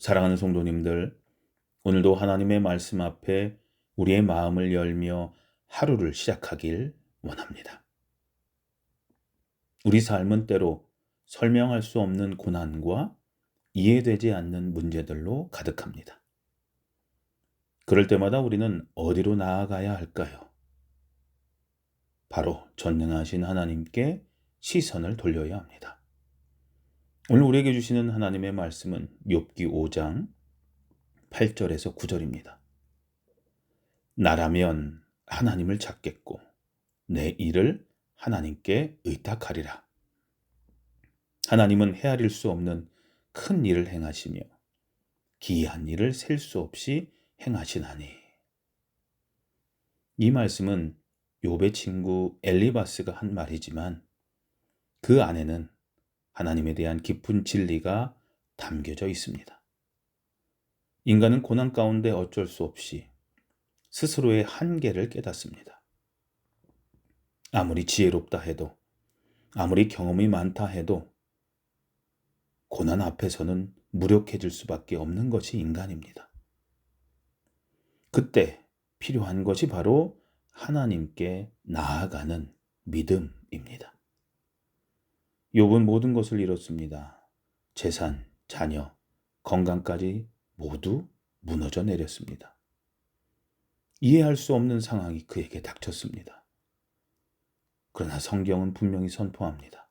사랑하는 성도님들, 오늘도 하나님의 말씀 앞에 우리의 마음을 열며 하루를 시작하길 원합니다. 우리 삶은 때로 설명할 수 없는 고난과 이해되지 않는 문제들로 가득합니다. 그럴 때마다 우리는 어디로 나아가야 할까요? 바로 전능하신 하나님께 시선을 돌려야 합니다. 오늘 우리에게 주시는 하나님의 말씀은 욥기 5장 8절에서 9절입니다. 나라면 하나님을 찾겠고 내 일을 하나님께 의탁하리라. 하나님은 헤아릴 수 없는 큰 일을 행하시며 기이한 일을 셀 수 없이 행하시나니. 이 말씀은 욥의 친구 엘리바스가 한 말이지만 그 안에는 하나님에 대한 깊은 진리가 담겨져 있습니다. 인간은 고난 가운데 어쩔 수 없이 스스로의 한계를 깨닫습니다. 아무리 지혜롭다 해도, 아무리 경험이 많다 해도 고난 앞에서는 무력해질 수밖에 없는 것이 인간입니다. 그때 필요한 것이 바로 하나님께 나아가는 믿음입니다. 욥은 모든 것을 잃었습니다. 재산, 자녀, 건강까지 모두 무너져 내렸습니다. 이해할 수 없는 상황이 그에게 닥쳤습니다. 그러나 성경은 분명히 선포합니다.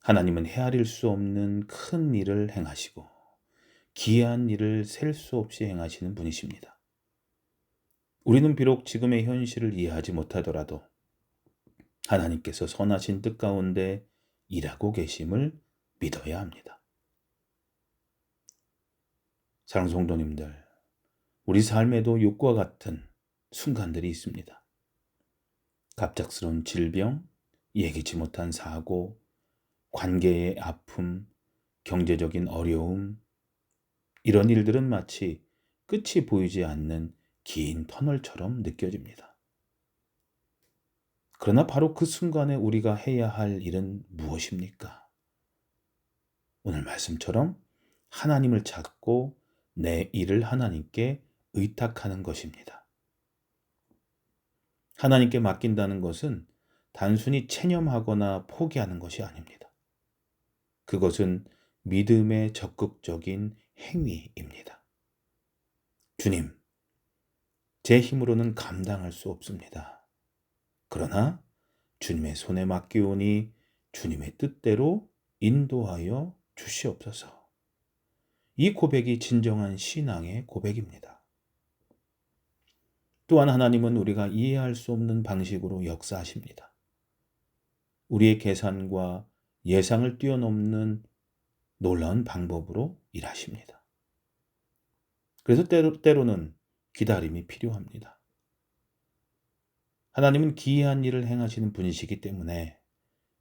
하나님은 헤아릴 수 없는 큰 일을 행하시고 기이한 일을 셀 수 없이 행하시는 분이십니다. 우리는 비록 지금의 현실을 이해하지 못하더라도 하나님께서 선하신 뜻 가운데 일하고 계심을 믿어야 합니다. 사랑하는 성도님들, 우리 삶에도 욕과 같은 순간들이 있습니다. 갑작스러운 질병, 예기치 못한 사고, 관계의 아픔, 경제적인 어려움, 이런 일들은 마치 끝이 보이지 않는 긴 터널처럼 느껴집니다. 그러나 바로 그 순간에 우리가 해야 할 일은 무엇입니까? 오늘 말씀처럼 하나님을 찾고 내 일을 하나님께 의탁하는 것입니다. 하나님께 맡긴다는 것은 단순히 체념하거나 포기하는 것이 아닙니다. 그것은 믿음의 적극적인 행위입니다. 주님, 제 힘으로는 감당할 수 없습니다. 그러나 주님의 손에 맡기오니 주님의 뜻대로 인도하여 주시옵소서. 이 고백이 진정한 신앙의 고백입니다. 또한 하나님은 우리가 이해할 수 없는 방식으로 역사하십니다. 우리의 계산과 예상을 뛰어넘는 놀라운 방법으로 일하십니다. 그래서 때로는 기다림이 필요합니다. 하나님은 기이한 일을 행하시는 분이시기 때문에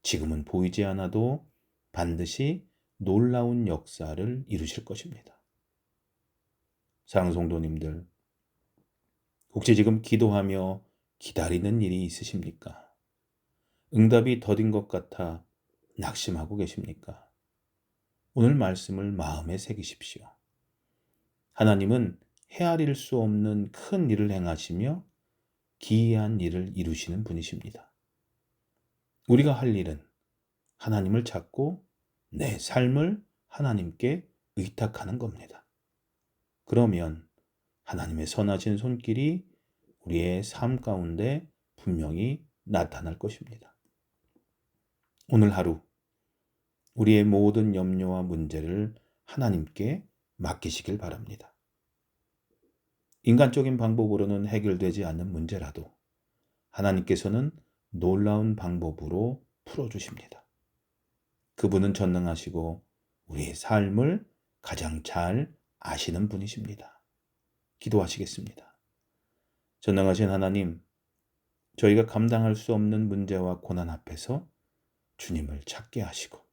지금은 보이지 않아도 반드시 놀라운 역사를 이루실 것입니다. 사랑하는 성도님들, 혹시 지금 기도하며 기다리는 일이 있으십니까? 응답이 더딘 것 같아 낙심하고 계십니까? 오늘 말씀을 마음에 새기십시오. 하나님은 헤아릴 수 없는 큰 일을 행하시며 기이한 일을 이루시는 분이십니다. 우리가 할 일은 하나님을 찾고 내 삶을 하나님께 의탁하는 겁니다. 그러면 하나님의 선하신 손길이 우리의 삶 가운데 분명히 나타날 것입니다. 오늘 하루 우리의 모든 염려와 문제를 하나님께 맡기시길 바랍니다. 인간적인 방법으로는 해결되지 않는 문제라도 하나님께서는 놀라운 방법으로 풀어주십니다. 그분은 전능하시고 우리의 삶을 가장 잘 아시는 분이십니다. 기도하시겠습니다. 전능하신 하나님, 저희가 감당할 수 없는 문제와 고난 앞에서 주님을 찾게 하시고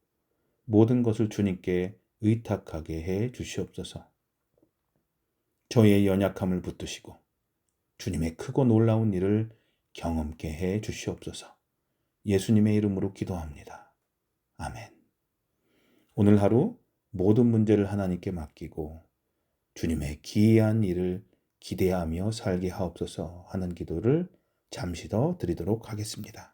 모든 것을 주님께 의탁하게 해 주시옵소서. 저희의 연약함을 붙드시고 주님의 크고 놀라운 일을 경험케 해 주시옵소서. 예수님의 이름으로 기도합니다. 아멘. 오늘 하루 모든 문제를 하나님께 맡기고 주님의 기이한 일을 기대하며 살게 하옵소서 하는 기도를 잠시 더 드리도록 하겠습니다.